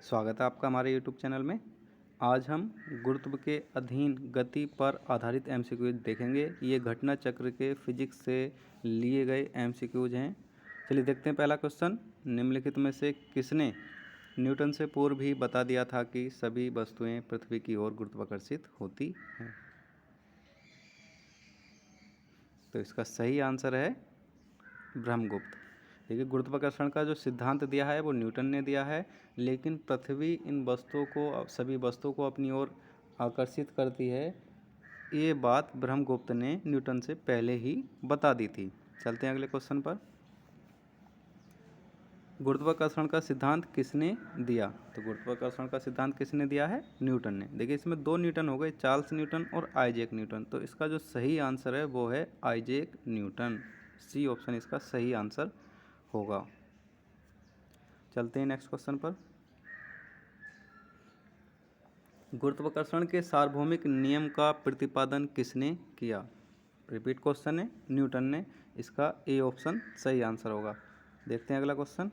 स्वागत है आपका हमारे यूट्यूब चैनल में। आज हम गुरुत्व के अधीन गति पर आधारित एमसीक्यूज देखेंगे। ये घटना चक्र के फिजिक्स से लिए गए एमसीक्यूज हैं। चलिए देखते हैं पहला क्वेश्चन। निम्नलिखित में से किसने न्यूटन से पूर्व ही बता दिया था कि सभी वस्तुएं पृथ्वी की ओर गुरुत्वाकर्षित होती हैं? तो इसका सही आंसर है ब्रह्मगुप्त। देखिए, गुरुत्वाकर्षण का जो सिद्धांत दिया है वो न्यूटन ने दिया है, लेकिन पृथ्वी इन वस्तुओं को सभी वस्तुओं को अपनी ओर आकर्षित करती है, ये बात ब्रह्मगुप्त ने न्यूटन से पहले ही बता दी थी। चलते हैं अगले क्वेश्चन पर। गुरुत्वाकर्षण का सिद्धांत किसने दिया? तो गुरुत्वाकर्षण का सिद्धांत किसने दिया है? न्यूटन ने। देखिए, इसमें दो न्यूटन हो गए, चार्ल्स न्यूटन और आइजैक न्यूटन। तो इसका जो सही आंसर है वो है आइजैक न्यूटन। सी ऑप्शन इसका सही आंसर होगा। चलते हैं नेक्स्ट क्वेश्चन पर। गुरुत्वाकर्षण के सार्वभौमिक नियम का प्रतिपादन किसने किया? रिपीट क्वेश्चन है, न्यूटन ने। इसका ए ऑप्शन सही आंसर होगा। देखते हैं अगला क्वेश्चन।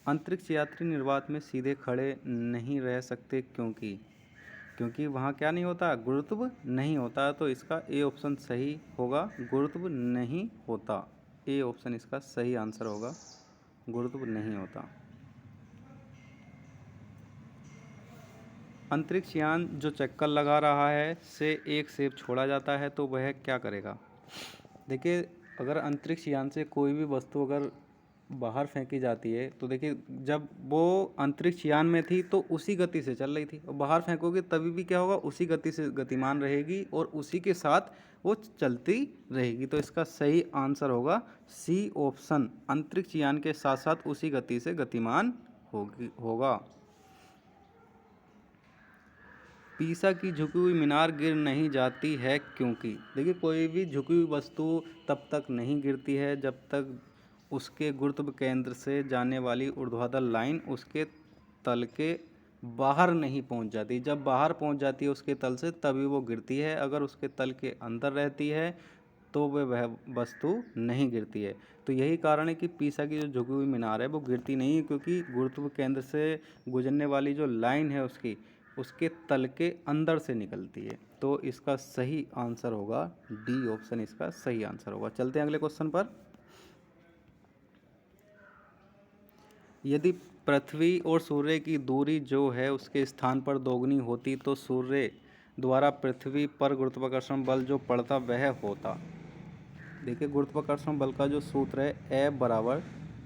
अंतरिक्ष यात्री निर्वात में सीधे खड़े नहीं रह सकते क्योंकि वहाँ क्या नहीं होता? गुरुत्व नहीं होता। तो इसका ए ऑप्शन सही होगा, गुरुत्व नहीं होता। ए ऑप्शन इसका सही आंसर होगा, गुरुत्व नहीं होता। अंतरिक्ष यान जो चक्कर लगा रहा है से एक सेब छोड़ा जाता है तो वह क्या करेगा? देखिए, अगर अंतरिक्ष यान से कोई भी वस्तु अगर बाहर फेंकी जाती है तो देखिए, जब वो अंतरिक्ष यान में थी तो उसी गति से चल रही थी, और बाहर फेंकोगे तभी भी क्या होगा? उसी गति से गतिमान रहेगी और उसी के साथ वो चलती रहेगी। तो इसका सही आंसर होगा सी ऑप्शन, अंतरिक्ष यान के साथ साथ उसी गति से गतिमान होगा। पीसा की झुकी हुई मीनार गिर नहीं जाती है क्योंकि? देखिए, कोई भी झुकी हुई वस्तु तब तक नहीं गिरती है जब तक उसके गुरुत्व केंद्र से जाने वाली ऊर्ध्वाधर लाइन उसके तल के बाहर नहीं पहुंच जाती। जब बाहर पहुंच जाती है उसके तल से तभी वो गिरती है। अगर उसके तल के अंदर रहती है तो वह वस्तु नहीं गिरती है। तो यही कारण है कि पीसा की जो झुकी हुई मीनार है वो गिरती नहीं है, क्योंकि गुरुत्व केंद्र से गुजरने वाली जो लाइन है उसके तल के अंदर से निकलती है। तो इसका सही आंसर होगा डी ऑप्शन, इसका सही आंसर होगा। चलते हैं अगले क्वेश्चन पर। यदि पृथ्वी और सूर्य की दूरी जो है उसके स्थान पर दोगुनी होती तो सूर्य द्वारा पृथ्वी पर गुरुत्वाकर्षण बल जो पड़ता वह होता? देखिए, गुरुत्वाकर्षण बल का जो सूत्र है F बराबर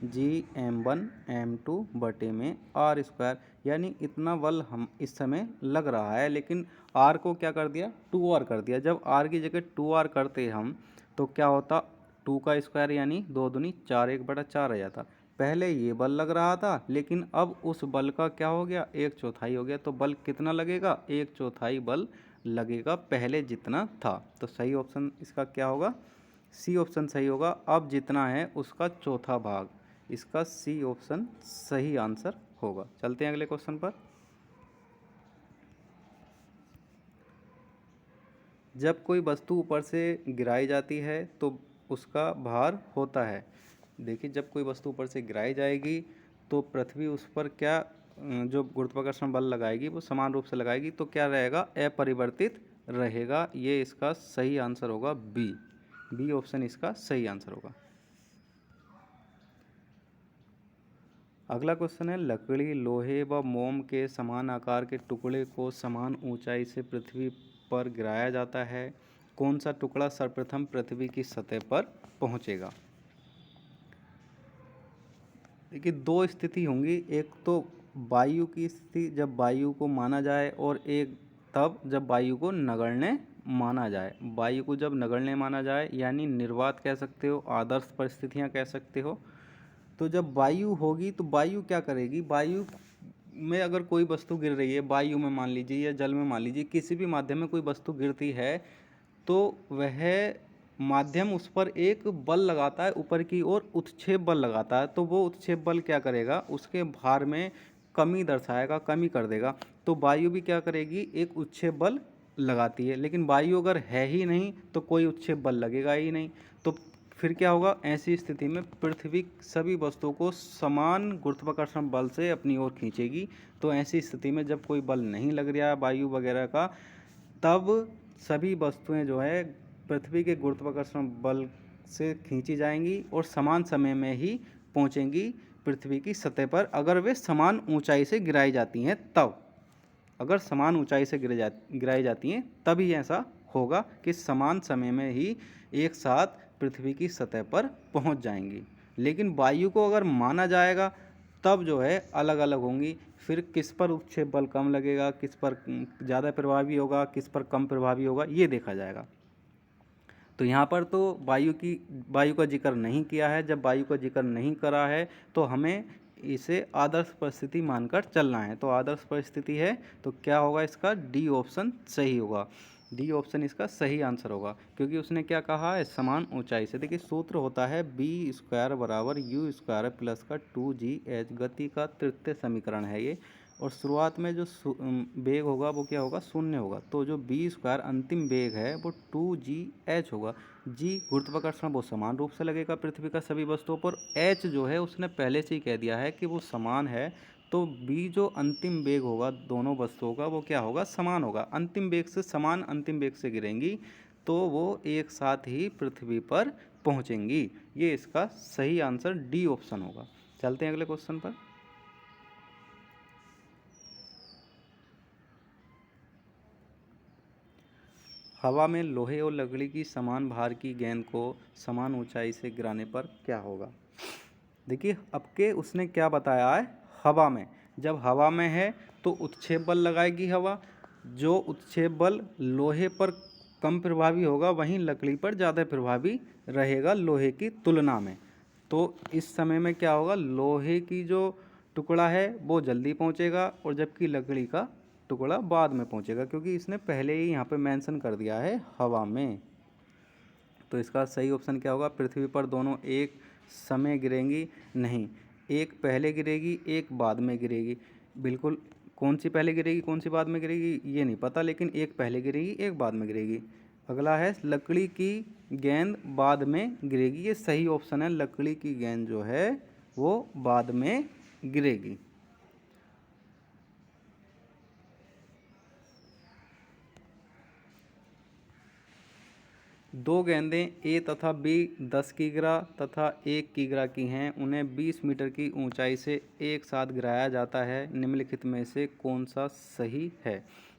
G m1 m2 बटे में r स्क्वायर, यानी इतना बल हम इस समय लग रहा है, लेकिन r को क्या कर दिया? 2r कर दिया। जब r की जगह 2r करते हम तो क्या होता? 2 का स्क्वायर यानी 2 दूनी 4, 1/4 आ जाता। पहले ये बल लग रहा था, लेकिन अब उस बल का क्या हो गया? 1/4 हो गया। तो बल कितना लगेगा? 1/4 बल लगेगा पहले जितना था। तो सही ऑप्शन इसका क्या होगा? सी ऑप्शन सही होगा। अब जितना है उसका चौथा भाग, इसका सी ऑप्शन सही आंसर होगा। चलते हैं अगले क्वेश्चन पर। जब कोई वस्तु ऊपर से गिराई जाती है तो उसका भार होता है। देखिए, जब कोई वस्तु ऊपर से गिराई जाएगी तो पृथ्वी उस पर क्या जो गुरुत्वाकर्षण बल लगाएगी वो समान रूप से लगाएगी, तो क्या रहेगा? अपरिवर्तित रहेगा। ये इसका सही आंसर होगा बी ऑप्शन इसका सही आंसर होगा। अगला क्वेश्चन है, लकड़ी, लोहे व मोम के समान आकार के टुकड़े को समान ऊंचाई से पृथ्वी पर गिराया जाता है। कौन सा टुकड़ा सर्वप्रथम पृथ्वी की सतह पर पहुंचेगा? देखिए, दो स्थिति होंगी। एक तो वायु की स्थिति, जब वायु को माना जाए, और एक तब जब वायु को नगण्य माना जाए। वायु को जब नगण्य माना जाए यानी निर्वात कह सकते हो, आदर्श परिस्थितियां कह सकते हो। तो जब वायु होगी तो वायु क्या करेगी? वायु में अगर कोई वस्तु गिर रही है, वायु में मान लीजिए या जल में मान लीजिए, किसी भी माध्यम में कोई वस्तु गिरती है तो वह माध्यम उस पर एक बल लगाता है, ऊपर की ओर उत्क्षेप बल लगाता है। तो वो उत्क्षेप बल क्या करेगा? उसके भार में कमी दर्शाएगा, कमी कर देगा। तो वायु भी क्या करेगी? एक उत्क्षेप बल लगाती है। लेकिन वायु अगर है ही नहीं तो कोई उत्क्षेप बल लगेगा ही नहीं। तो फिर क्या होगा, ऐसी स्थिति में पृथ्वी सभी वस्तुओं को समान गुरुत्वाकर्षण बल से अपनी ओर खींचेगी। तो ऐसी स्थिति में जब कोई बल नहीं लग रहा है वायु वगैरह का, तब सभी वस्तुएं जो है पृथ्वी के गुरुत्वाकर्षण बल से खींची जाएंगी और समान समय में ही पहुंचेंगी पृथ्वी की सतह पर, अगर वे समान ऊंचाई से गिराई जाती हैं तब। अगर समान ऊंचाई से गिराई जाती हैं तभी ऐसा होगा कि समान समय में ही एक साथ पृथ्वी की सतह पर पहुंच जाएंगी। लेकिन वायु को अगर माना जाएगा तब जो है अलग अलग होंगी। फिर किस पर उत्क्षेप बल कम लगेगा, किस पर ज़्यादा प्रभावी होगा, किस पर कम प्रभावी होगा, ये देखा जाएगा। तो यहाँ पर तो वायु का जिक्र नहीं किया है। जब वायु का जिक्र नहीं करा है तो हमें इसे आदर्श परिस्थिति मानकर चलना है। तो आदर्श परिस्थिति है तो क्या होगा, इसका डी ऑप्शन सही होगा। डी ऑप्शन इसका सही आंसर होगा, क्योंकि उसने क्या कहा है, समान ऊंचाई से। देखिए सूत्र होता है बी स्क्वायर बराबर यू स्क्वायर प्लस का 2gh, गति का तृतीय समीकरण है ये। और शुरुआत में जो वेग होगा वो क्या होगा, शून्य होगा। तो जो बी स्क्वायर अंतिम वेग है वो 2gh होगा। जी गुरुत्वाकर्षण वो समान रूप से लगेगा पृथ्वी का सभी वस्तुओं पर। एच जो है उसने पहले से ही कह दिया है कि वो समान है। तो बी जो अंतिम वेग होगा दोनों वस्तुओं का वो क्या होगा, समान होगा। अंतिम वेग से समान अंतिम वेग से गिरेंगी तो वो एक साथ ही पृथ्वी पर पहुंचेंगी। ये इसका सही आंसर डी ऑप्शन होगा। चलते हैं अगले क्वेश्चन पर। हवा में लोहे और लकड़ी की समान भार की गेंद को समान ऊंचाई से गिराने पर क्या होगा। देखिए अब के उसने क्या बताया है, हवा में। जब हवा में है तो उत्क्षेप बल लगाएगी हवा। जो उत्क्षेप बल लोहे पर कम प्रभावी होगा वहीं लकड़ी पर ज़्यादा प्रभावी रहेगा लोहे की तुलना में। तो इस समय में क्या होगा, लोहे की जो टुकड़ा है वो जल्दी पहुंचेगा और जबकि लकड़ी का टुकड़ा बाद में पहुंचेगा, क्योंकि इसने पहले ही यहाँ पे मेंशन कर दिया है हवा में। तो इसका सही ऑप्शन क्या होगा, पृथ्वी पर दोनों एक समय गिरेंगी नहीं, एक पहले गिरेगी एक बाद में गिरेगी। बिल्कुल, कौन सी पहले गिरेगी कौन सी बाद में गिरेगी ये नहीं पता, लेकिन एक पहले गिरेगी एक बाद में गिरेगी। अगला है लकड़ी की गेंद बाद में गिरेगी, ये सही ऑप्शन है। लकड़ी की गेंद जो है वो बाद में गिरेगी। दो गेंदें ए तथा बी 10 किग्रा तथा 1 किग्रा की हैं। उन्हें 20 मीटर की ऊंचाई से एक साथ गिराया जाता है। निम्नलिखित में से कौन सा सही है।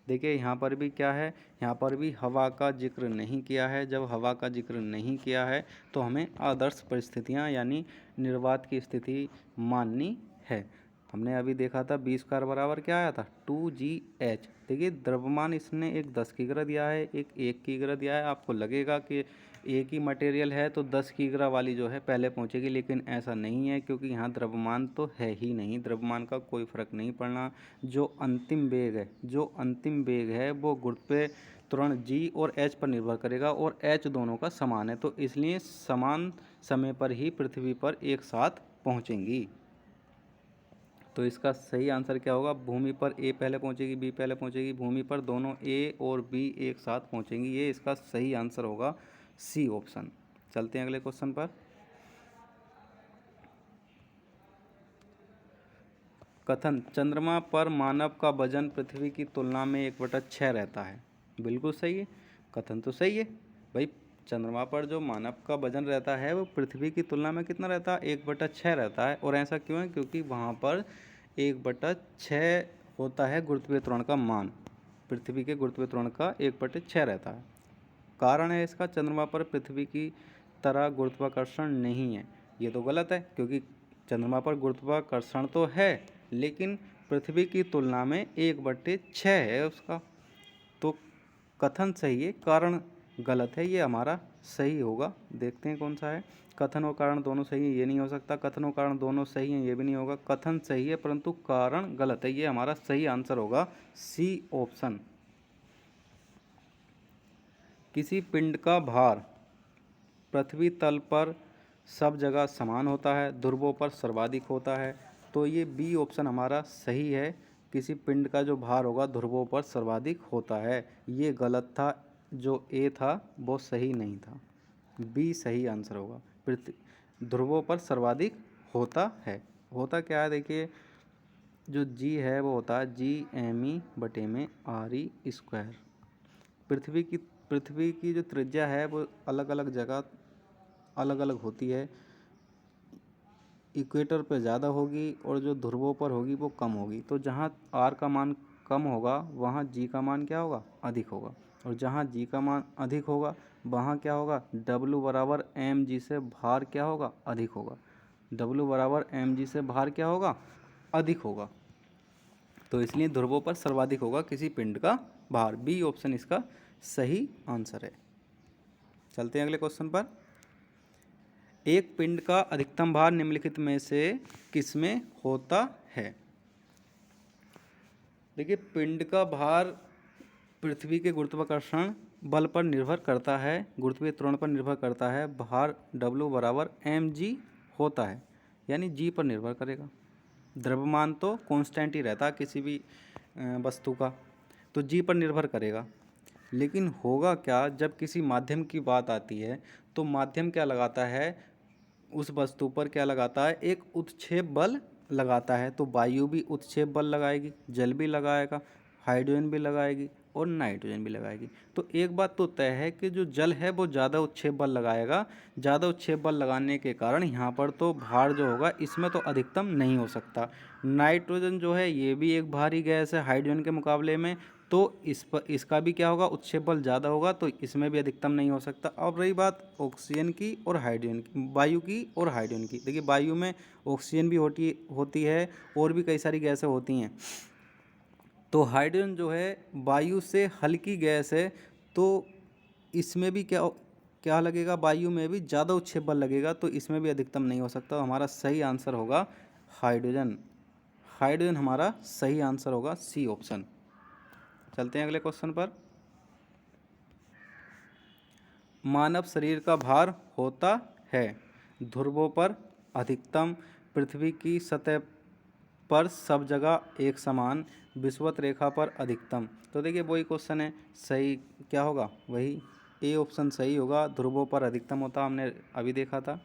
देखिए यहाँ पर भी क्या है, यहाँ पर भी हवा का जिक्र नहीं किया है। जब हवा का जिक्र नहीं किया है तो हमें आदर्श परिस्थितियाँ यानी निर्वात की स्थिति माननी है। हमने अभी देखा था बी स्क्वायर बराबर क्या आया था, 2gh। देखिए द्रव्यमान इसने एक 10 किग्रा दिया है, एक 1 किग्रा दिया है। आपको लगेगा कि एक ही मटेरियल है तो 10 किग्रा वाली जो है पहले पहुंचेगी, लेकिन ऐसा नहीं है, क्योंकि यहाँ द्रव्यमान तो है ही नहीं। द्रव्यमान का कोई फर्क नहीं पड़ना। जो अंतिम वेग है वो गुरुत्व त्वरण g और h पर निर्भर करेगा, और h दोनों का समान है। तो इसलिए समान समय पर ही पृथ्वी पर एक साथ पहुँचेंगी। तो इसका सही आंसर क्या होगा, भूमि पर ए पहले पहुंचेगी बी पहले पहुंचेगी, भूमि पर दोनों ए और बी एक साथ पहुंचेंगी। ये इसका सही आंसर होगा सी ऑप्शन। चलते हैं अगले क्वेश्चन पर। कथन, चंद्रमा पर मानव का वजन पृथ्वी की तुलना में 1/6 रहता है। बिल्कुल सही है, कथन तो सही है भाई। चंद्रमा पर जो मानव का वजन रहता है वो पृथ्वी की तुलना में कितना रहता है, 1/6 रहता है। और ऐसा क्यों है, क्योंकि वहाँ पर 1/6 होता है गुरुत्वीय त्वरण का मान। पृथ्वी के गुरुत्वीय त्वरण का 1/6 रहता है। कारण है इसका, चंद्रमा पर पृथ्वी की तरह गुरुत्वाकर्षण नहीं है। ये तो गलत है, क्योंकि चंद्रमा पर गुरुत्वाकर्षण तो है लेकिन पृथ्वी की तुलना में 1/6 है उसका। तो कथन सही है, कारण गलत है। ये हमारा सही होगा। देखते हैं कौन सा है। कथन और कारण दोनों सही है, ये नहीं हो सकता। कथन और कारण दोनों सही हैं, ये भी नहीं होगा। कथन सही है परंतु कारण गलत है, ये हमारा सही आंसर होगा सी ऑप्शन। किसी पिंड का भार पृथ्वी तल पर सब जगह समान होता है, ध्रुवों पर सर्वाधिक होता है। तो ये बी ऑप्शन हमारा सही है। किसी पिंड का जो भार होगा ध्रुवों पर सर्वाधिक होता है, ये गलत था। जो ए था वो सही नहीं था, बी सही आंसर होगा। ध्रुवों पर सर्वाधिक होता है। होता क्या है देखिए, जो जी है वो होता है G_m_e/r² पृथ्वी की जो त्रिज्या है वो अलग अलग जगह अलग अलग होती है। इक्वेटर पर ज़्यादा होगी और जो ध्रुवों पर होगी वो कम होगी। तो जहाँ आर का मान कम होगा वहाँ जी का मान क्या होगा, अधिक होगा। और जहाँ जी का मान अधिक होगा वहाँ क्या होगा, डब्लू बराबर एम जी से भार क्या होगा, अधिक होगा। डब्लू बराबर एम जी से भार क्या होगा, अधिक होगा। तो इसलिए ध्रुवों पर सर्वाधिक होगा किसी पिंड का भार। बी ऑप्शन इसका सही आंसर है। चलते हैं अगले क्वेश्चन पर। एक पिंड का अधिकतम भार निम्नलिखित में से किसमें होता है। देखिए, पिंड का भार पृथ्वी के गुरुत्वाकर्षण बल पर निर्भर करता है, गुरुत्वीय त्वरण पर निर्भर करता है। भार W बराबर mg होता है, यानी जी पर निर्भर करेगा। द्रव्यमान तो कांस्टेंट ही रहता है किसी भी वस्तु का, तो जी पर निर्भर करेगा। लेकिन होगा क्या, जब किसी माध्यम की बात आती है तो माध्यम क्या लगाता है, उस वस्तु पर क्या लगाता है, एक उत्क्षेप बल लगाता है। तो वायु भी उत्क्षेप बल लगाएगी, जल भी लगाएगा, हाइड्रोजन भी लगाएगी और नाइट्रोजन भी लगाएगी। तो एक बात तो तय है कि जो जल है वो ज़्यादा उत्क्षेप बल लगाएगा। ज़्यादा उत्क्षेप बल लगाने के कारण यहाँ पर तो भार जो होगा इसमें तो अधिकतम नहीं हो सकता। नाइट्रोजन जो है ये भी एक भारी गैस है हाइड्रोजन के मुकाबले में, तो इसका भी क्या होगा, उत्क्षेप बल ज़्यादा होगा, तो इसमें भी अधिकतम नहीं हो सकता। अब रही बात ऑक्सीजन की और हाइड्रोजन की, वायु की और हाइड्रोजन की। देखिए, वायु में ऑक्सीजन भी होती है और भी कई सारी गैसें होती हैं। तो हाइड्रोजन जो है वायु से हल्की गैस है, तो इसमें भी क्या क्या लगेगा, वायु में भी ज़्यादा उत्क्षेप बल लगेगा, तो इसमें भी अधिकतम नहीं हो सकता। हमारा सही आंसर होगा हाइड्रोजन। हाइड्रोजन हमारा सही आंसर होगा, सी ऑप्शन। चलते हैं अगले क्वेश्चन पर। मानव शरीर का भार होता है ध्रुवों पर अधिकतम, पृथ्वी की सतह पर सब जगह एक समान, विषुवत रेखा पर अधिकतम। तो देखिए वही क्वेश्चन है, सही क्या होगा, वही ए ऑप्शन सही होगा, ध्रुवों पर अधिकतम होता, हमने अभी देखा था।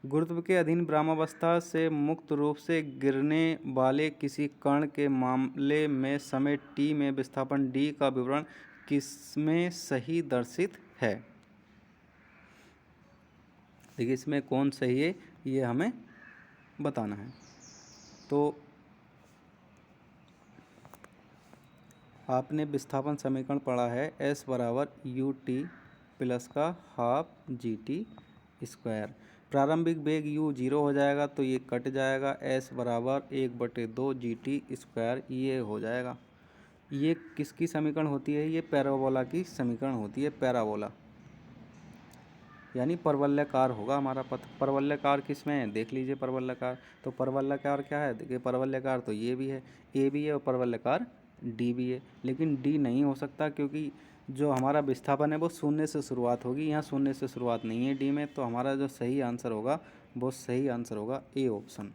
गुरुत्व के अधीन ब्रह्मावस्था से मुक्त रूप से गिरने वाले किसी कण के मामले में समय t में विस्थापन d का विवरण किसमें सही दर्शित है। देखिए, इसमें कौन सही है ये हमें बताना है। तो आपने विस्थापन समीकरण पढ़ा है, s बराबर ut प्लस का हाफ GT²। प्रारंभिक वेग u 0 हो जाएगा तो ये कट जाएगा, s बराबर 1/2 GT², ये हो जाएगा। ये किसकी समीकरण होती है, ये पैराबोला की समीकरण होती है। पैराबोला यानी परवलयाकार होगा हमारा पथ। परवलयाकार किस में है, देख लीजिए परवलयाकार। तो परवलयाकार क्या है, देखिए परवलयाकार तो ये भी है, ए भी है, और परवलयाकार डी भी है। लेकिन डी नहीं हो सकता क्योंकि जो हमारा विस्थापन है वो शून्य से शुरुआत होगी, यहाँ शून्य से शुरुआत नहीं है डी में। तो हमारा जो सही आंसर होगा वो सही आंसर होगा ए ऑप्शन।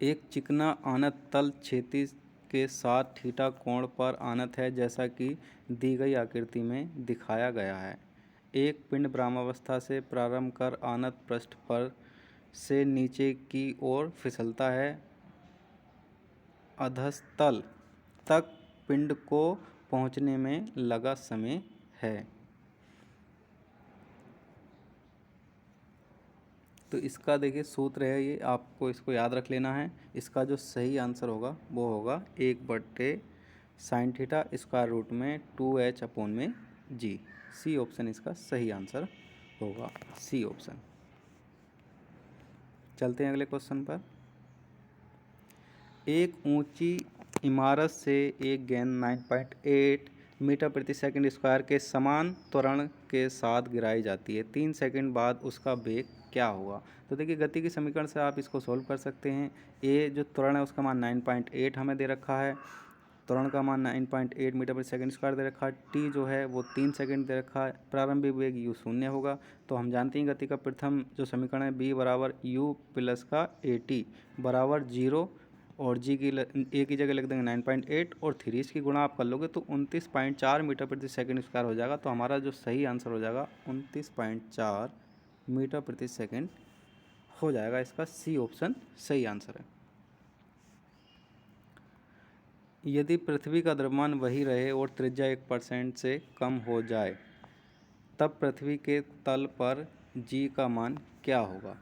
एक चिकना आनत तल क्षैतिज के साथ थीटा कोण पर आनत है, जैसा कि दी गई आकृति में दिखाया गया है। एक पिंड ब्रह्मावस्था से प्रारंभ कर आनत पृष्ठ पर से नीचे की ओर फिसलता है। अधस्तल तक पिंड को पहुंचने में लगा समय है। तो इसका देखिए सूत्र है, ये आपको इसको याद रख लेना है। इसका जो सही आंसर होगा वो होगा 1/sin θ²√2h/g। सी ऑप्शन इसका सही आंसर होगा, सी ऑप्शन। चलते हैं अगले क्वेश्चन पर। एक ऊंची इमारत से एक गेंद 9.8 मीटर प्रति सेकंड स्क्वायर के समान त्वरण के साथ गिराई जाती है। 3 सेकंड बाद उसका वेग क्या होगा। तो देखिए, गति के समीकरण से आप इसको सोल्व कर सकते हैं। ए जो त्वरण है उसका मान 9.8 हमें दे रखा है, त्वरण का मान 9.8 मीटर प्रति सेकंड स्क्वायर दे रखा है। टी जो है वो 3 सेकंड दे रखा है। प्रारंभिक वेग u 0 होगा। तो हम जानते हैं गति का प्रथम जो समीकरण है b बराबर u प्लस का at बराबर 0 और जी की ए की जगह लिख देंगे 9.8 और 3 इसकी गुणा आप कर लोगे तो 29.4 मीटर प्रति सेकंड स्क्वायर हो जाएगा। तो हमारा जो सही आंसर हो जाएगा 29.4 मीटर प्रति सेकंड हो जाएगा। इसका सी ऑप्शन सही आंसर है। यदि पृथ्वी का द्रव्यमान वही रहे और त्रिज्या 1% से कम हो जाए तब पृथ्वी के तल पर जी का मान क्या होगा?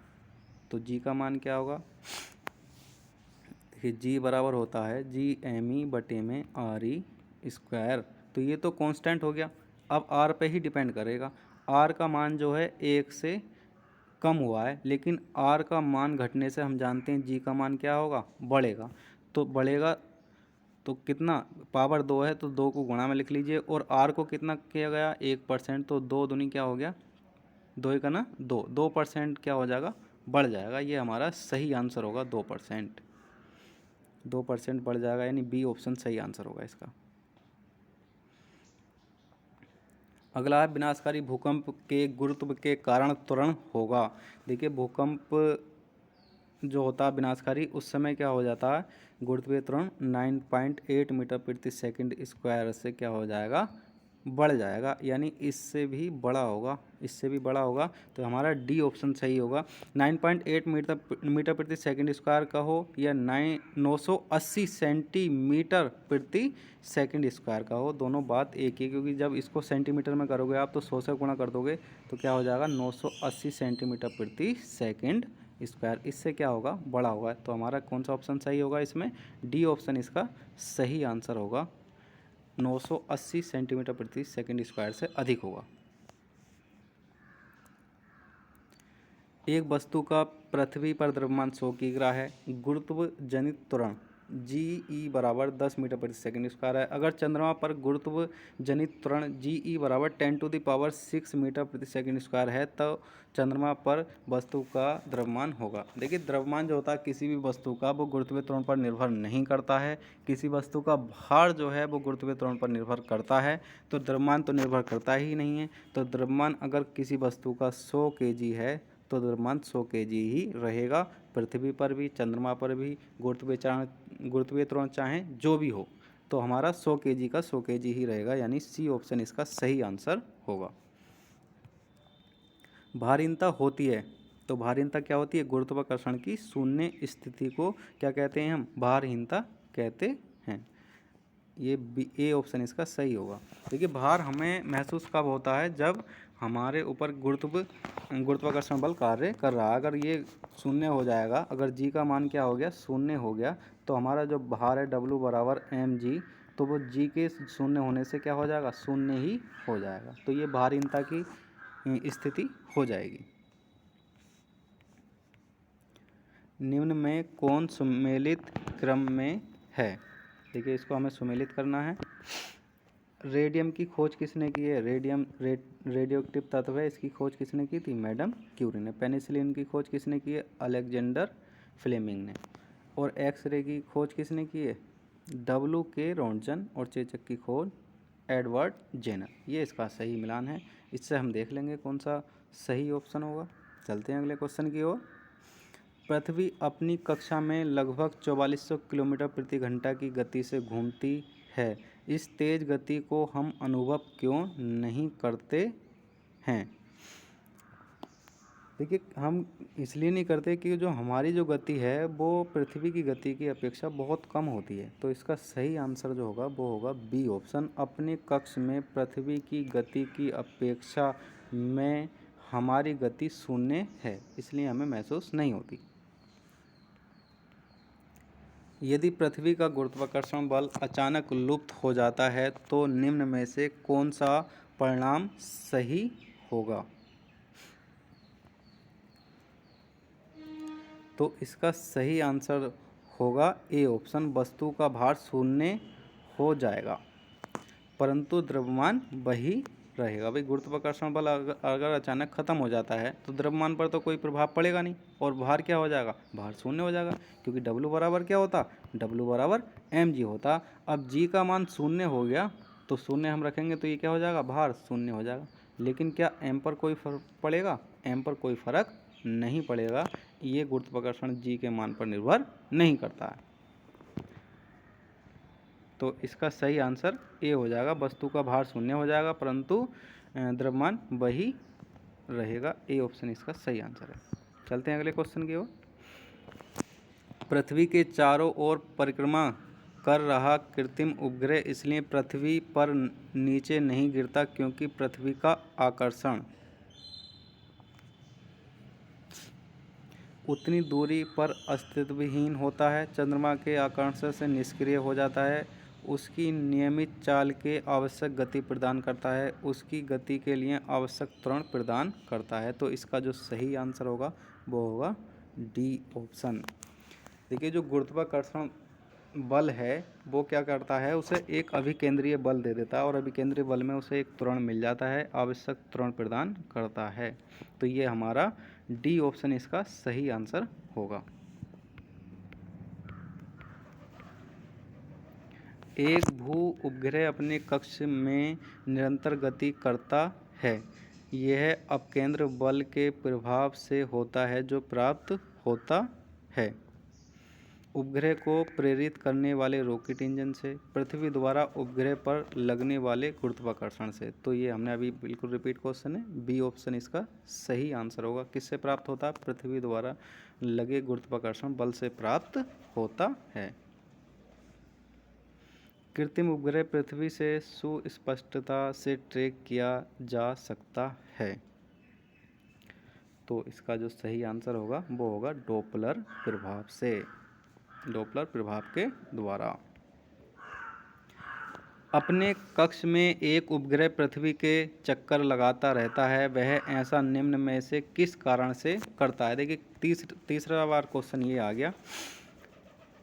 तो जी का मान क्या होगा? देखिए जी बराबर होता है G_ME/RE²। तो ये तो कांस्टेंट हो गया। अब आर पे ही डिपेंड करेगा। आर का मान जो है 1 से कम हुआ है, लेकिन आर का मान घटने से हम जानते हैं जी का मान क्या होगा? बढ़ेगा। तो बढ़ेगा तो कितना? पावर 2 है तो 2 को गुणा में लिख लीजिए। और आर को कितना किया गया? 1%। तो 2 दूनी क्या हो गया? 2 का ना 2% क्या हो जाएगा? बढ़ जाएगा। ये हमारा सही आंसर होगा। 2% बढ़ जाएगा, यानी बी ऑप्शन सही आंसर होगा इसका। अगला है विनाशकारी भूकंप के गुरुत्व के कारण त्वरण होगा। देखिए भूकंप जो होता है विनाशकारी, उस समय क्या हो जाता है? गुरुत्वीय त्वरण 9.8 मीटर प्रति सेकंड स्क्वायर से क्या हो जाएगा? बढ़ जाएगा, यानी इससे भी बड़ा होगा। इससे भी बड़ा होगा तो हमारा डी ऑप्शन सही होगा। 9.8 मीटर प्रति सेकंड स्क्वायर का हो या 980 सेंटीमीटर प्रति सेकंड स्क्वायर का हो, दोनों बात एक ही। क्योंकि जब इसको सेंटीमीटर में करोगे आप तो 100 से गुणा कर दोगे तो क्या हो जाएगा? 980 सेंटीमीटर प्रति सेकंड स्क्वायर। इससे क्या होगा? बड़ा होगा। तो हमारा कौन सा ऑप्शन सही होगा इसमें? डी ऑप्शन इसका सही आंसर होगा। 980 सेंटीमीटर प्रति सेकंड स्क्वायर से अधिक होगा। एक वस्तु का पृथ्वी पर द्रव्यमान 100 किग्रा है। गुरुत्व जनित त्वरण जी बराबर 10 मीटर प्रति सेकंड स्क्वायर है। अगर चंद्रमा पर गुरुत्व जनित त्वरण जी बराबर 10⁶ मीटर प्रति सेकंड स्क्वायर है तो चंद्रमा पर वस्तु का द्रव्यमान होगा। देखिए द्रव्यमान जो होता है किसी भी वस्तु का, वो गुरुत्वीय त्वरण पर निर्भर नहीं करता है। किसी वस्तु का भार जो है वो गुरुत्वीय त्वरण पर निर्भर करता है, तो द्रव्यमान तो निर्भर करता ही नहीं है। तो द्रव्यमान अगर किसी वस्तु का 100 kg है तो द्रव्यमान 100 kg ही रहेगा। पृथ्वी पर भी, चंद्रमा पर भी गुरुत्वीय त्वरण चाहे जो भी हो, तो हमारा 100 kg का 100 kg ही रहेगा, यानी सी ऑप्शन इसका सही आंसर होगा। भारीनता होती है, तो भारीनता क्या होती है? गुरुत्वाकर्षण की शून्य स्थिति को क्या कहते हैं? हम भारहीनता कहते हैं। ये ए ऑप्शन इसका सही होगा। देखिए भार हमें महसूस कब होता है? जब हमारे ऊपर गुरुत्वाकर्षण बल कार्य कर रहा है। अगर ये शून्य हो जाएगा, अगर जी का मान क्या हो गया? शून्य हो गया, तो हमारा जो भार है W बराबर mg, तो वो जी के शून्य होने से क्या हो जाएगा? शून्य ही हो जाएगा। तो ये भारहीनता की स्थिति हो जाएगी। निम्न में कौन सुमेलित क्रम में है? देखिए इसको हमें सुमेलित करना है। रेडियम की खोज किसने की है? रेडियम रेडियोएक्टिव तत्व है, इसकी खोज किसने की थी? मैडम क्यूरी ने। पेनिसिलिन की खोज किसने की है? अलेक्जेंडर फ्लेमिंग ने। और एक्सरे की खोज किसने की है? W.K. रॉन्टजन। और चेचक की खोज एडवर्ड जेनर। ये इसका सही मिलान है। इससे हम देख लेंगे कौन सा सही ऑप्शन होगा। चलते हैं अगले क्वेश्चन की ओर। पृथ्वी अपनी कक्षा में लगभग 4400 किलोमीटर प्रति घंटा की गति से घूमती है। इस तेज गति को हम अनुभव क्यों नहीं करते हैं? देखिए हम इसलिए नहीं करते कि जो हमारी जो गति है वो पृथ्वी की गति की अपेक्षा बहुत कम होती है। तो इसका सही आंसर जो होगा वो होगा बी ऑप्शन। अपने कक्ष में पृथ्वी की गति की अपेक्षा में हमारी गति शून्य है, इसलिए हमें महसूस नहीं होती। यदि पृथ्वी का गुरुत्वाकर्षण बल अचानक लुप्त हो जाता है तो निम्न में से कौन सा परिणाम सही होगा? तो इसका सही आंसर होगा ए ऑप्शन। वस्तु का भार शून्य हो जाएगा परंतु द्रव्यमान वही रहेगा। भाई गुरुत्वाकर्षण बल अगर अचानक खत्म हो जाता है तो द्रव्यमान पर तो कोई प्रभाव पड़ेगा नहीं, और भार क्या हो जाएगा? भार शून्य हो जाएगा, क्योंकि W बराबर क्या होता? W बराबर mg होता। अब g का मान शून्य हो गया तो शून्य हम रखेंगे तो ये क्या हो जाएगा? भार शून्य हो जाएगा। लेकिन क्या m पर कोई फर्क पड़ेगा? m पर कोई फर्क नहीं पड़ेगा। ये गुरुत्वाकर्षण g के मान पर निर्भर नहीं करता है। तो इसका सही आंसर ए हो जाएगा। वस्तु का भार शून्य हो जाएगा परंतु द्रव्यमान वही रहेगा। ए ऑप्शन इसका सही आंसर है। चलते हैं अगले क्वेश्चन की ओर। पृथ्वी के चारों ओर परिक्रमा कर रहा कृत्रिम उपग्रह इसलिए पृथ्वी पर नीचे नहीं गिरता क्योंकि पृथ्वी का आकर्षण उतनी दूरी पर अस्तित्वहीन होता है। चंद्रमा के आकर्षण से निष्क्रिय हो जाता है। उसकी नियमित चाल के आवश्यक गति प्रदान करता है। उसकी गति के लिए आवश्यक त्वरण प्रदान करता है। तो इसका जो सही आंसर होगा वो होगा डी ऑप्शन। देखिए जो गुरुत्वाकर्षण बल है वो क्या करता है, उसे एक अभिकेंद्रीय बल दे देता है और अभिकेंद्रीय बल में उसे एक त्वरण मिल जाता है, आवश्यक त्वरण प्रदान करता है। तो ये हमारा डी ऑप्शन इसका सही आंसर होगा। एक भू उपग्रह अपने कक्ष में निरंतर गति करता है। यह अपकेंद्र बल के प्रभाव से होता है जो प्राप्त होता है उपग्रह को प्रेरित करने वाले रॉकेट इंजन से, पृथ्वी द्वारा उपग्रह पर लगने वाले गुरुत्वाकर्षण से। तो ये हमने अभी बिल्कुल रिपीट क्वेश्चन है, बी ऑप्शन इसका सही आंसर होगा। किससे प्राप्त होता है? पृथ्वी द्वारा लगे गुरुत्वाकर्षण बल से प्राप्त होता है। कृत्रिम उपग्रह पृथ्वी से सुस्पष्टता से ट्रैक किया जा सकता है। तो इसका जो सही आंसर होगा वो होगा डॉपलर प्रभाव से, डॉपलर प्रभाव के द्वारा। अपने कक्ष में एक उपग्रह पृथ्वी के चक्कर लगाता रहता है, वह ऐसा निम्न में से किस कारण से करता है? देखिए तीसरा बार क्वेश्चन ये आ गया।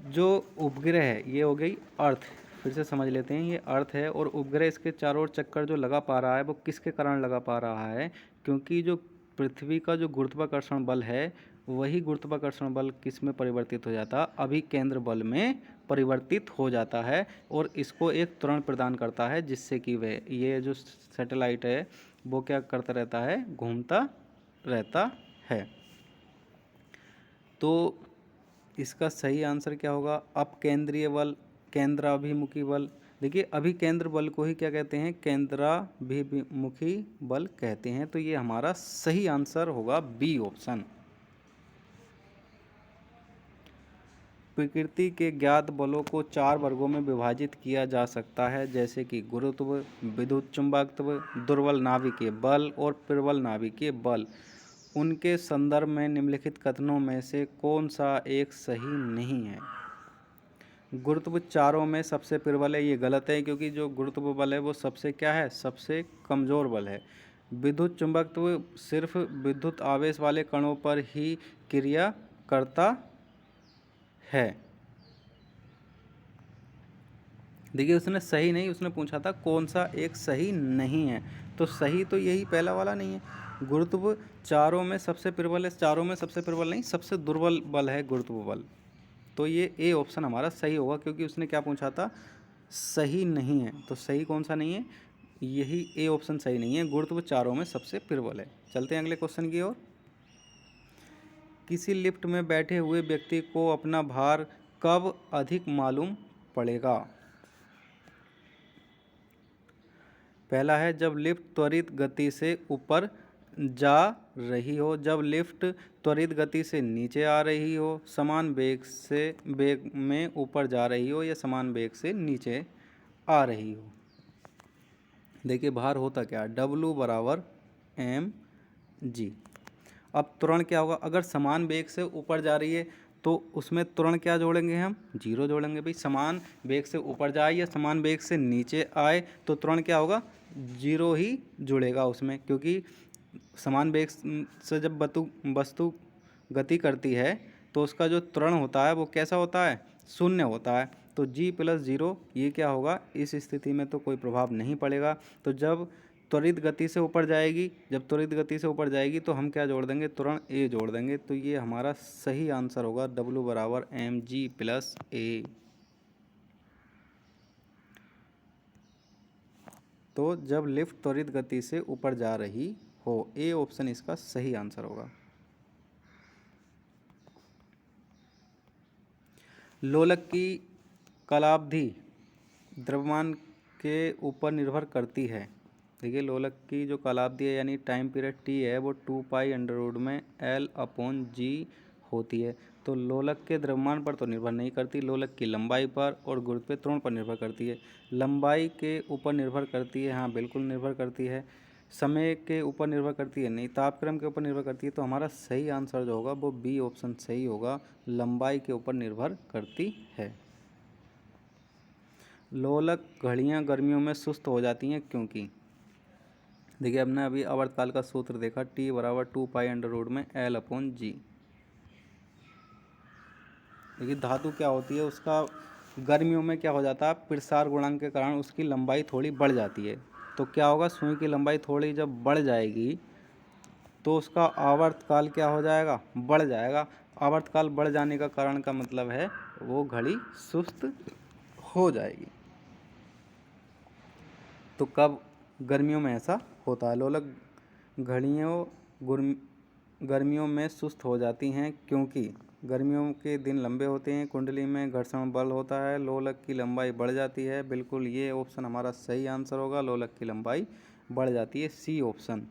जो उपग्रह है ये हो गई अर्थ, फिर से समझ लेते हैं, ये अर्थ है और उपग्रह इसके चारों ओर चक्कर जो लगा पा रहा है वो किसके कारण लगा पा रहा है? क्योंकि जो पृथ्वी का जो गुरुत्वाकर्षण बल है वही गुरुत्वाकर्षण बल किस में परिवर्तित हो जाता है? अभिकेंद्र बल में परिवर्तित हो जाता है और इसको एक त्वरण प्रदान करता है जिससे कि वह ये जो सैटेलाइट है वो क्या करता रहता है? घूमता रहता है। तो इसका सही आंसर क्या होगा? अपकेंद्रीय बल, केंद्राभिमुखी बल। देखिए अभिकेंद्र बल को ही क्या कहते हैं? केंद्राभिमुखी बल कहते हैं। तो ये हमारा सही आंसर होगा बी ऑप्शन। प्रकृति के ज्ञात बलों को 4 वर्गों में विभाजित किया जा सकता है जैसे कि गुरुत्व, विद्युत चुंबकत्व, दुर्बल नाभिकीय बल और प्रबल नाभिकीय बल। उनके संदर्भ में निम्नलिखित कथनों में से कौन सा एक सही नहीं है? गुरुत्व चारों में सबसे प्रबल है, ये गलत है क्योंकि जो गुरुत्व बल है वो सबसे क्या है? सबसे कमज़ोर बल है। विद्युत चुंबकत्व सिर्फ विद्युत आवेश वाले कणों पर ही क्रिया करता है। देखिए उसने सही नहीं, उसने पूछा था कौन सा एक सही नहीं है, तो सही तो यही पहला वाला नहीं है। गुरुत्व चारों में सबसे प्रबल है, चारों में सबसे प्रबल नहीं, सबसे दुर्बल बल है गुरुत्व बल। तो ये ए ऑप्शन हमारा सही होगा क्योंकि उसने क्या पूछा था? सही नहीं है। तो सही कौन सा नहीं है? यही ए ऑप्शन सही नहीं है, गुरुत्व चारों में सबसे प्रबल है। चलते हैं अगले क्वेश्चन की ओर। किसी लिफ्ट में बैठे हुए व्यक्ति को अपना भार कब अधिक मालूम पड़ेगा? पहला है जब लिफ्ट त्वरित गति से ऊपर जा रही हो, जब लिफ्ट त्वरित गति से नीचे आ रही हो, समान वेग में ऊपर जा रही हो या समान वेग से नीचे आ रही हो। देखिए भार होता क्या है? W बराबर mg। अब त्वरण क्या होगा? अगर समान वेग से ऊपर जा रही है तो उसमें त्वरण क्या जोड़ेंगे हम? 0 जोड़ेंगे। भाई समान वेग से ऊपर जाए या समान वेग से नीचे आए तो त्वरण क्या होगा? 0 ही जुड़ेगा उसमें, क्योंकि समान वेग से जब वस्तु गति करती है तो उसका जो त्वरण होता है वो कैसा होता है? शून्य होता है। तो g + 0 ये क्या होगा? इस स्थिति में तो कोई प्रभाव नहीं पड़ेगा। तो जब त्वरित गति से ऊपर जाएगी, जब त्वरित गति से ऊपर जाएगी तो हम क्या जोड़ देंगे? त्वरण a जोड़ देंगे। तो ये हमारा सही आंसर होगा W बराबर mg + a। तो जब लिफ्ट त्वरित गति से ऊपर जा रही हो, ए ऑप्शन इसका सही आंसर होगा। लोलक की कालावधि द्रव्यमान के ऊपर निर्भर करती है। देखिए लोलक की जो कालावधि है यानी टाइम पीरियड टी है वो 2 पाई अंडर रूट में L/G होती है। तो लोलक के द्रव्यमान पर तो निर्भर नहीं करती, लोलक की लंबाई पर और गुरुत्वीय त्वरण पर निर्भर करती है। लंबाई के ऊपर निर्भर करती है, हाँ बिल्कुल निर्भर करती है। समय के ऊपर निर्भर करती है, नहीं। तापक्रम के ऊपर निर्भर करती है। तो हमारा सही आंसर जो होगा वो बी ऑप्शन सही होगा, लंबाई के ऊपर निर्भर करती है। लोलक घड़ियाँ गर्मियों में सुस्त हो जाती हैं क्योंकि, देखिए हमने अभी आवर्तकाल का सूत्र देखा, T = 2 पाई अंडर रूट में L/G। देखिए धातु क्या होती है, उसका गर्मियों में क्या हो जाता है, प्रसार गुणांक के कारण उसकी लंबाई थोड़ी बढ़ जाती है। तो क्या होगा, सुई की लंबाई थोड़ी जब बढ़ जाएगी तो उसका आवर्तकाल क्या हो जाएगा, बढ़ जाएगा। आवर्तकाल बढ़ जाने का कारण का मतलब है वो घड़ी सुस्त हो जाएगी। तो कब, गर्मियों में ऐसा होता है। लोलक घड़ियों गर्मियों में सुस्त हो जाती हैं क्योंकि गर्मियों के दिन लंबे होते हैं, कुंडली में घर्षण बल होता है, लोलक की लंबाई बढ़ जाती है। बिल्कुल ये ऑप्शन हमारा सही आंसर होगा, लोलक की लंबाई बढ़ जाती है, सी ऑप्शन।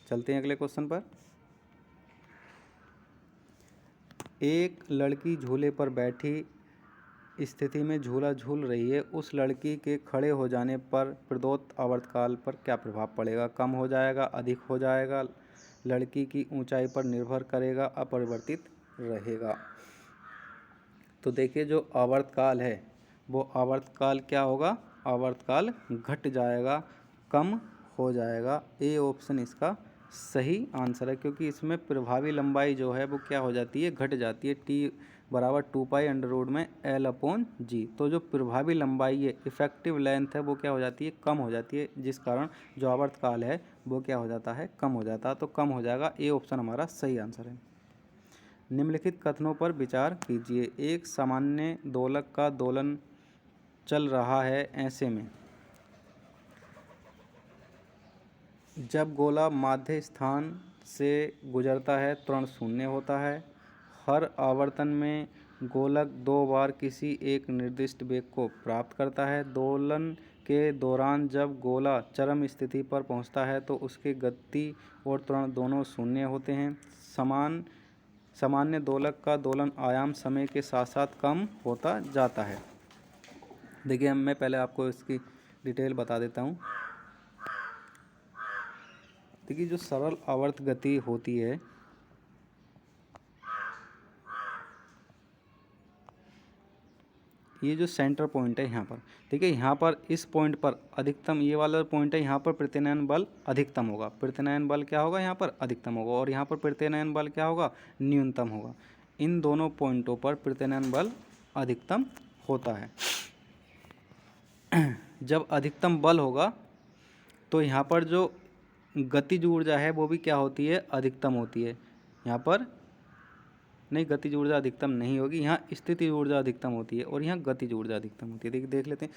चलते हैं अगले क्वेश्चन पर। एक लड़की झूले पर बैठी स्थिति में झूला झूल रही है। उस लड़की के खड़े हो जाने पर प्रदत्त आवर्तकाल पर क्या प्रभाव पड़ेगा, कम हो जाएगा, अधिक हो जाएगा, लड़की की ऊंचाई पर निर्भर करेगा, अपरिवर्तित रहेगा। तो देखिए जो आवर्तकाल है वो आवर्तकाल क्या होगा, आवर्तकाल घट जाएगा, कम हो जाएगा। ए ऑप्शन इसका सही आंसर है क्योंकि इसमें प्रभावी लंबाई जो है वो क्या हो जाती है, घट जाती है। T = 2 पाई अंडर रूट में L/G। तो जो प्रभावी लंबाई है, इफेक्टिव लेंथ है, वो क्या हो जाती है, कम हो जाती है, जिस कारण जो आवर्तकाल है वो क्या हो जाता है, कम हो जाता है। तो कम हो जाएगा, ए ऑप्शन हमारा सही आंसर है। निम्नलिखित कथनों पर विचार कीजिए। एक सामान्य दोलक का दोलन चल रहा है, ऐसे में जब गोला माध्य स्थान से गुजरता है त्वरण शून्य होता है। हर आवर्तन में गोलक 2 बार किसी एक निर्दिष्ट वेग को प्राप्त करता है। दोलन के दौरान जब गोला चरम स्थिति पर पहुंचता है तो उसकी गति और त्वरण दोनों शून्य होते हैं। सामान्य दोलक का दोलन आयाम समय के साथ साथ कम होता जाता है। देखिए मैं पहले आपको इसकी डिटेल बता देता हूँ। देखिए जो सरल आवर्त गति होती है, ये जो सेंटर पॉइंट है यहाँ पर, देखिए यहाँ पर इस पॉइंट पर अधिकतम, ये वाला पॉइंट है, यहाँ पर प्रत्यानयन बल अधिकतम होगा। प्रत्यानयन बल क्या होगा, यहाँ पर अधिकतम होगा, और यहाँ पर प्रत्यानयन बल क्या होगा, न्यूनतम होगा। इन दोनों पॉइंटों पर प्रत्यानयन बल अधिकतम होता है। जब अधिकतम बल होगा तो यहाँ पर जो गतिज ऊर्जा है वो भी क्या होती है, अधिकतम होती है। यहाँ पर नहीं, गतिज ऊर्जा अधिकतम नहीं होगी, यहाँ स्थितिज ऊर्जा अधिकतम होती है और यहाँ गतिज ऊर्जा अधिकतम होती है। देखिए देख लेते हैं।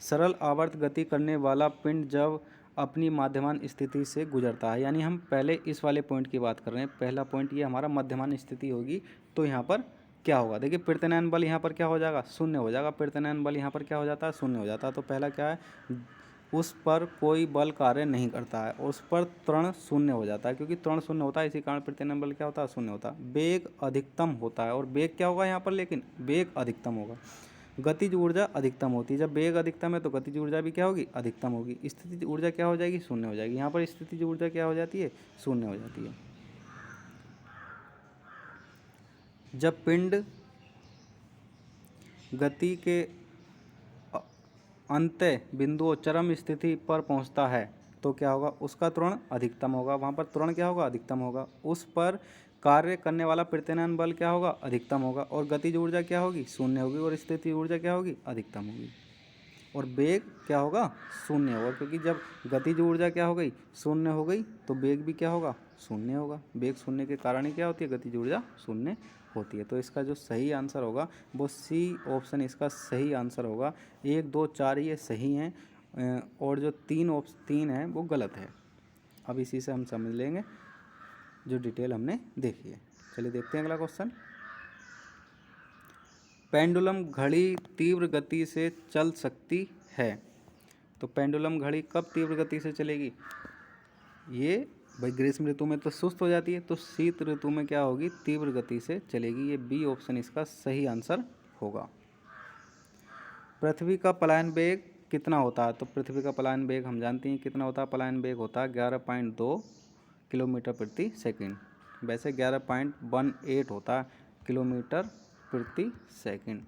सरल आवर्त गति करने वाला पिंड जब अपनी मध्यमान स्थिति से गुजरता है, यानी हम पहले इस वाले पॉइंट की बात कर रहे हैं। पहला पॉइंट ये हमारा मध्यमान स्थिति होगी। तो यहाँ पर क्या होगा, देखिए प्रत्यानयन बल यहाँ पर क्या हो जाएगा, शून्य हो जाएगा। प्रत्यानयन बल यहाँ पर क्या हो जाता है, शून्य हो जाता है। तो पहला क्या है, उस पर कोई बल कार्य नहीं करता है, उस पर त्वरण शून्य हो जाता है, क्योंकि त्वरण शून्य होता है, इसी कारण प्रत्यानयन बल क्या होता है, शून्य होता है। वेग अधिकतम होता है, और वेग क्या होगा यहाँ पर, लेकिन वेग अधिकतम होगा। गतिज ऊर्जा अधिकतम होती है। जब वेग अधिकतम है तो गतिज ऊर्जा भी क्या होगी, अधिकतम होगी। स्थितिज ऊर्जा क्या हो जाएगी, शून्य हो जाएगी। यहाँ पर स्थितिज ऊर्जा क्या हो जाती है, शून्य हो जाती है। जब पिंड गति के अंत्य बिंदु चरम स्थिति पर पहुंचता है तो क्या होगा, उसका त्वरण अधिकतम होगा। वहाँ पर त्वरण क्या होगा, अधिकतम होगा। उस पर कार्य करने वाला प्रत्यानयन बल क्या होगा, अधिकतम होगा। और गतिज ऊर्जा क्या होगी, शून्य होगी। और स्थितिज ऊर्जा क्या होगी, अधिकतम होगी। और वेग क्या होगा, शून्य होगा, क्योंकि जब गतिज ऊर्जा क्या हो गई, शून्य हो गई, तो वेग भी क्या होगा, शून्य होगा। वेग शून्य के कारण ही क्या होती है, गतिज ऊर्जा शून्य होती है। तो इसका जो सही आंसर होगा वो सी ऑप्शन इसका सही आंसर होगा। 1, 2, 4 ये सही हैं, और जो 3 है वो गलत है। अब इसी से हम समझ लेंगे जो डिटेल हमने देखी है। चलिए देखते हैं अगला क्वेश्चन। पेंडुलम घड़ी तीव्र गति से चल सकती है। तो पेंडुलम घड़ी कब तीव्र गति से चलेगी? ये भाई ग्रीष्म ऋतु में तो सुस्त हो जाती है, तो शीत ऋतु में क्या होगी? तीव्र गति से चलेगी। ये बी ऑप्शन इसका सही आंसर होगा। पृथ्वी का पलायन वेग कितना होता है? तो पृथ्वी का पलायन वेग हम जानते हैं कितना होता है। पलायन वेग होता है 11.2 किलोमीटर प्रति सेकंड। वैसे 11.18 होता है किलोमीटर प्रति सेकंड,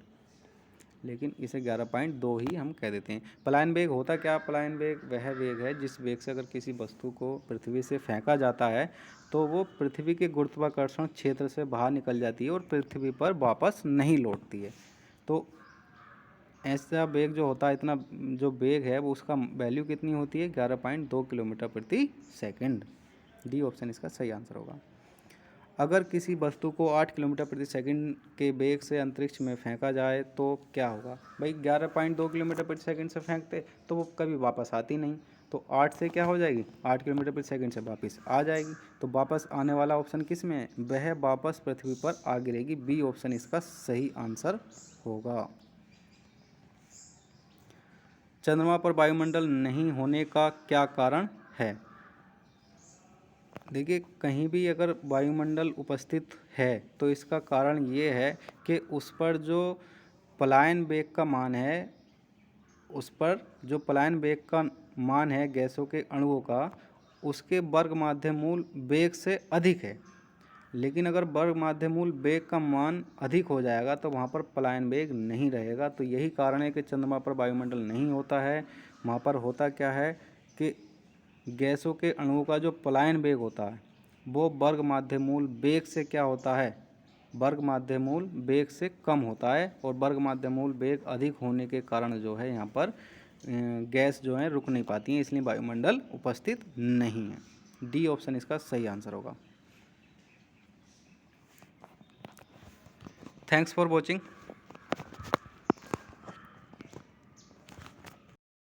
लेकिन इसे 11.2 ही हम कह देते हैं। पलायन वेग होता क्या? पलायन वेग वह वेग है जिस वेग से अगर किसी वस्तु को पृथ्वी से फेंका जाता है तो वो पृथ्वी के गुरुत्वाकर्षण क्षेत्र से बाहर निकल जाती है और पृथ्वी पर वापस नहीं लौटती है। तो ऐसा वेग जो होता है, इतना जो वेग है वो उसका वैल्यू कितनी होती है? 11.2 किलोमीटर प्रति सेकंड। डी ऑप्शन इसका सही आंसर होगा। अगर किसी वस्तु को 8 किलोमीटर प्रति सेकंड के वेग से अंतरिक्ष में फेंका जाए तो क्या होगा? भाई 11.2 किलोमीटर प्रति सेकंड से फेंकते तो वो कभी वापस आती नहीं, तो 8 से क्या हो जाएगी? 8 किलोमीटर प्रति सेकंड से वापस आ जाएगी। तो वापस आने वाला ऑप्शन किस में है? वह वापस पृथ्वी पर आ गिरेगी। बी ऑप्शन इसका सही आंसर होगा। चंद्रमा पर वायुमंडल नहीं होने का क्या कारण है? देखिए, कहीं भी अगर वायुमंडल उपस्थित है तो इसका कारण ये है कि उस पर जो पलायन वेग का मान है, उस पर जो पलायन वेग का मान है गैसों के अणुओं का, उसके वर्ग माध्य मूल वेग से अधिक है। लेकिन अगर वर्ग माध्य मूल वेग का मान अधिक हो जाएगा तो वहाँ पर पलायन वेग नहीं रहेगा। तो यही कारण है कि चंद्रमा पर वायुमंडल नहीं होता है। वहाँ पर होता क्या है कि गैसों के अणुओं का जो पलायन वेग होता है वो वर्ग माध्य मूल वेग से क्या होता है? वर्ग माध्य मूल वेग से कम होता है, और वर्ग माध्य मूल वेग अधिक होने के कारण जो है यहाँ पर गैस जो है रुक नहीं पाती हैं, इसलिए वायुमंडल उपस्थित नहीं है। डी ऑप्शन इसका सही आंसर होगा। Thanks for watching.